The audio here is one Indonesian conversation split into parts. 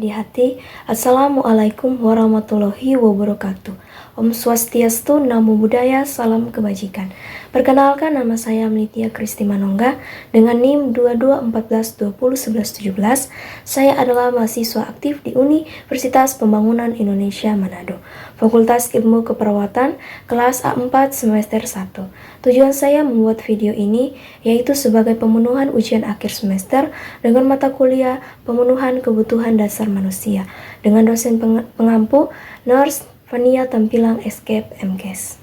di hati. Assalamualaikum warahmatullahi wabarakatuh. Om Swastiastu, Namo Buddhaya, Salam Kebajikan. Perkenalkan, nama saya Mnitia Kristi Manongga dengan NIM 2214201117. Saya adalah mahasiswa aktif di Universitas Pembangunan Indonesia Manado, Fakultas Ilmu Keperawatan, kelas A4 semester 1. Tujuan saya membuat video ini yaitu sebagai pemenuhan ujian akhir semester dengan mata kuliah Pemenuhan Kebutuhan Dasar Manusia dengan dosen pengampu Nurse Fania Tampilang Escape MKes.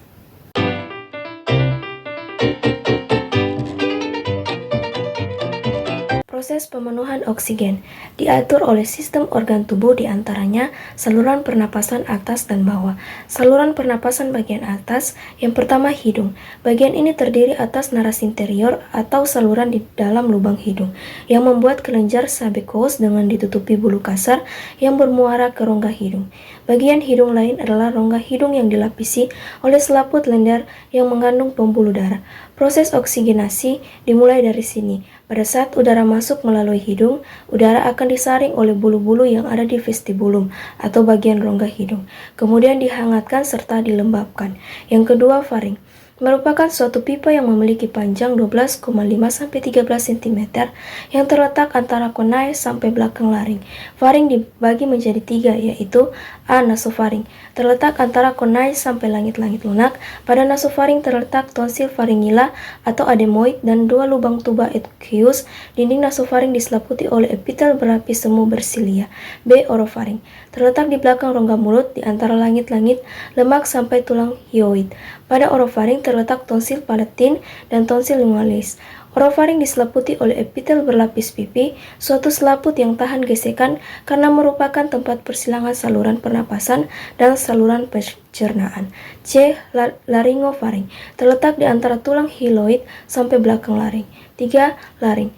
Proses pemenuhan oksigen diatur oleh sistem organ tubuh, diantaranya saluran pernapasan atas dan bawah. Saluran pernapasan bagian atas, yang pertama hidung. Bagian ini terdiri atas naras interior atau saluran di dalam lubang hidung yang membuat kelenjar submucous dengan ditutupi bulu kasar yang bermuara ke rongga hidung. Bagian hidung lain adalah rongga hidung yang dilapisi oleh selaput lendir yang mengandung pembuluh darah. Proses oksigenasi dimulai dari sini. Pada saat udara masuk melalui hidung, udara akan disaring oleh bulu-bulu yang ada di vestibulum atau bagian rongga hidung. Kemudian dihangatkan serta dilembabkan. Yang kedua, faring merupakan suatu pipa yang memiliki panjang 12,5-13 cm yang terletak antara konai sampai belakang laring. Faring dibagi menjadi 3, yaitu A. Nasofaring, terletak antara konai sampai langit-langit lunak. Pada nasofaring terletak tonsil faringilla atau ademoid dan 2 lubang tuba aqueous. Dinding nasofaring diseliputi oleh epitel berlapis semu bersilia. B. Orofaring, terletak di belakang rongga mulut di antara langit-langit lemak sampai tulang hyoid. Pada orofaring terletak tonsil palatin dan tonsil lingualis. Orofaring diseliputi oleh epitel berlapis pipi, suatu selaput yang tahan gesekan karena merupakan tempat persilangan saluran pernapasan dan saluran pencernaan. C. Laryngofaring, terletak di antara tulang hyloid sampai belakang laring. 3. Laring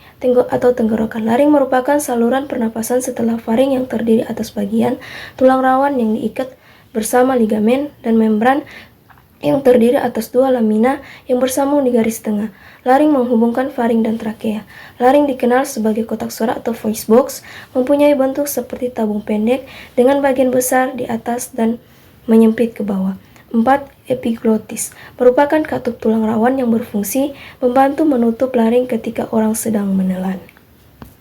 atau tenggorokan. Laring merupakan saluran pernapasan setelah faring yang terdiri atas bagian tulang rawan yang diikat bersama ligamen dan membran yang terdiri atas 2 lamina yang bersambung di garis tengah. Laring menghubungkan faring dan trakea. Laring dikenal sebagai kotak suara atau voice box, mempunyai bentuk seperti tabung pendek dengan bagian besar di atas dan menyempit ke bawah. 4. Epiglotis, merupakan katup tulang rawan yang berfungsi membantu menutup laring ketika orang sedang menelan.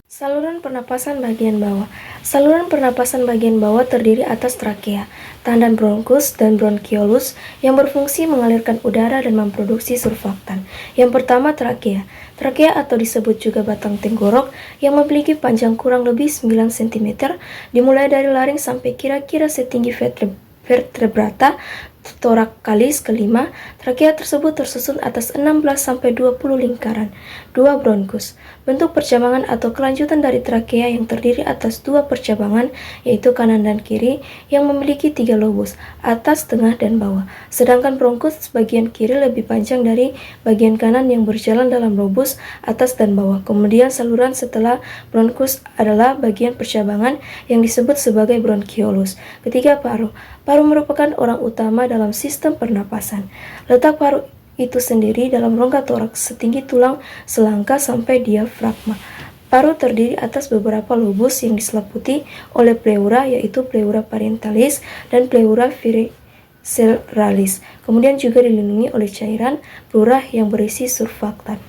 Saluran pernapasan bagian bawah. Saluran pernapasan bagian bawah terdiri atas trakea, tandan bronkus, dan bronkiolus yang berfungsi mengalirkan udara dan memproduksi surfaktan. Yang pertama, trakea. Trakea atau disebut juga batang tenggorok yang memiliki panjang kurang lebih 9 cm, dimulai dari laring sampai kira-kira setinggi vertebrata thoracalis kelima. Trakea tersebut tersusun atas 16-20 lingkaran. 2. Bronkus, bentuk percabangan atau kelanjutan dari trakea yang terdiri atas 2 percabangan, yaitu kanan dan kiri, yang memiliki 3 lobus, atas, tengah, dan bawah. Sedangkan bronkus bagian kiri lebih panjang dari bagian kanan yang berjalan dalam lobus atas dan bawah. Kemudian saluran setelah bronkus adalah bagian percabangan yang disebut sebagai bronkiolus. Ketiga, paru. Paru merupakan orang utama dalam sistem pernapasan. Letak paru itu sendiri dalam rongga toraks setinggi tulang selangka sampai diafragma. Paru terdiri atas beberapa lobus yang diseliputi oleh pleura, yaitu pleura parieentalis dan pleura visceralis. Kemudian juga dilindungi oleh cairan pleura yang berisi surfaktan.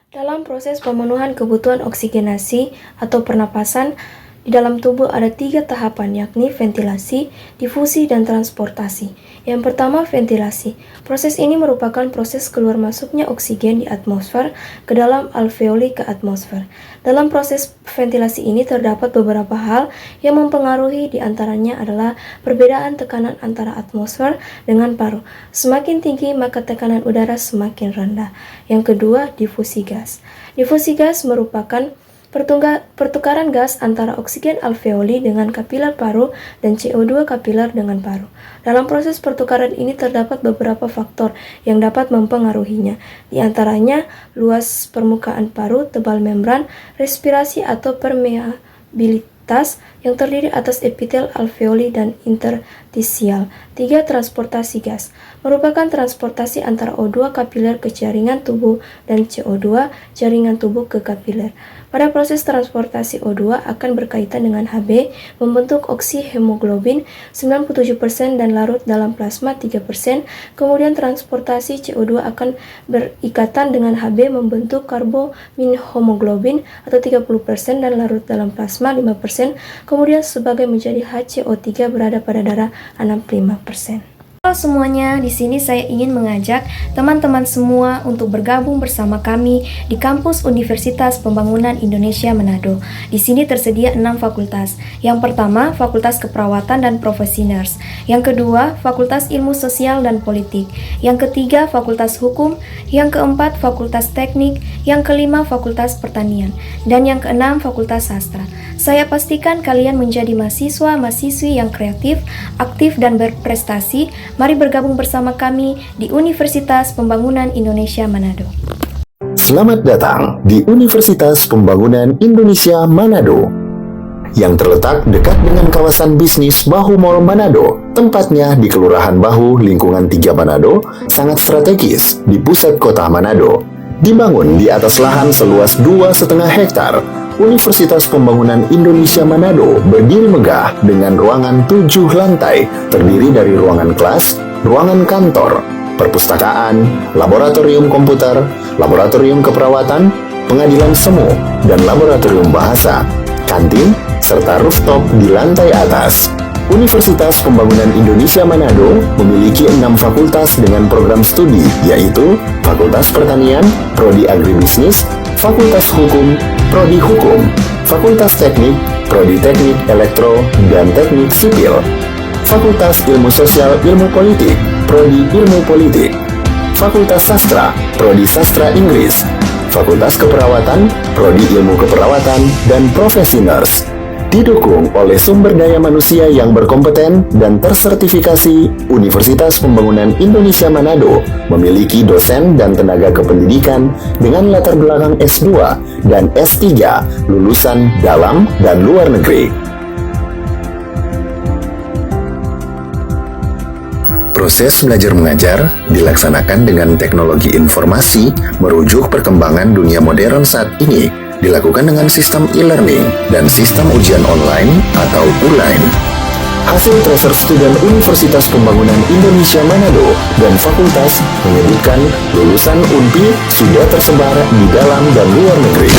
Dalam proses pemenuhan kebutuhan oksigenasi atau pernapasan, di dalam tubuh ada 3 tahapan, yakni ventilasi, difusi, dan transportasi. Yang pertama, ventilasi. Proses ini merupakan proses keluar masuknya oksigen di atmosfer ke dalam alveoli ke atmosfer. Dalam proses ventilasi ini terdapat beberapa hal yang mempengaruhi, diantaranya adalah perbedaan tekanan antara atmosfer dengan paru. Semakin tinggi maka tekanan udara semakin rendah. Yang kedua, difusi gas. Difusi gas merupakan pertukaran gas antara oksigen alveoli dengan kapiler paru dan CO2 kapiler dengan paru. Dalam proses pertukaran ini terdapat beberapa faktor yang dapat mempengaruhinya, di antaranya luas permukaan paru, tebal membran, respirasi atau permeabilitas, yang terdiri atas epitel, alveoli, dan interstisial. 3. Transportasi gas merupakan transportasi antara O2 kapiler ke jaringan tubuh dan CO2 jaringan tubuh ke kapiler. Pada proses transportasi O2 akan berkaitan dengan Hb, membentuk oksihemoglobin 97% dan larut dalam plasma 3%. Kemudian transportasi CO2 akan berikatan dengan Hb, membentuk karbominhemoglobin atau 30% dan larut dalam plasma 5%. Kemudian sebagai menjadi HCO3 berada pada darah 65%. Halo semuanya, di sini saya ingin mengajak teman-teman semua untuk bergabung bersama kami di kampus Universitas Pembangunan Indonesia Manado. Di sini tersedia 6 fakultas. Yang pertama, Fakultas Keperawatan dan Profesi Nurse. Yang kedua, Fakultas Ilmu Sosial dan Politik. Yang ketiga, Fakultas Hukum. Yang keempat, Fakultas Teknik. Yang kelima, Fakultas Pertanian. Dan yang keenam, Fakultas Sastra. Saya pastikan kalian menjadi mahasiswa-mahasiswi yang kreatif, aktif, dan berprestasi. Mari bergabung bersama kami di Universitas Pembangunan Indonesia Manado. Selamat datang di Universitas Pembangunan Indonesia Manado yang terletak dekat dengan kawasan bisnis Bahu Mall Manado. Tempatnya di Kelurahan Bahu, Lingkungan 3 Manado, sangat strategis di pusat kota Manado. Dibangun di atas lahan seluas 2,5 hektar, Universitas Pembangunan Indonesia Manado berdiri megah dengan ruangan 7 lantai, terdiri dari ruangan kelas, ruangan kantor, perpustakaan, laboratorium komputer, laboratorium keperawatan, pengadilan semu, dan laboratorium bahasa, kantin, serta rooftop di lantai atas. Universitas Pembangunan Indonesia Manado memiliki 6 fakultas dengan program studi, yaitu Fakultas Pertanian, Prodi Agribisnis, Fakultas Hukum, Prodi Hukum, Fakultas Teknik, Prodi Teknik Elektro dan Teknik Sipil, Fakultas Ilmu Sosial Ilmu Politik, Prodi Ilmu Politik, Fakultas Sastra, Prodi Sastra Inggris, Fakultas Keperawatan, Prodi Ilmu Keperawatan dan Profesi Nurse. Didukung oleh sumber daya manusia yang berkompeten dan tersertifikasi, Universitas Pembangunan Indonesia Manado memiliki dosen dan tenaga kependidikan dengan latar belakang S2 dan S3 lulusan dalam dan luar negeri. Proses belajar mengajar dilaksanakan dengan teknologi informasi merujuk perkembangan dunia modern saat ini, dilakukan dengan sistem e-learning dan sistem ujian online atau ULAIN. Hasil tracer student Universitas Pembangunan Indonesia Manado dan fakultas menyebutkan lulusan UNPI sudah tersebar di dalam dan luar negeri.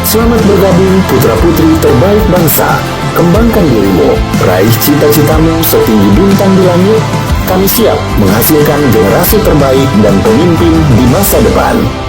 Selamat bergabung putra-putri terbaik bangsa. Kembangkan dirimu, raih cita-citamu setinggi bintang di langit. Kami siap menghasilkan generasi terbaik dan pemimpin di masa depan.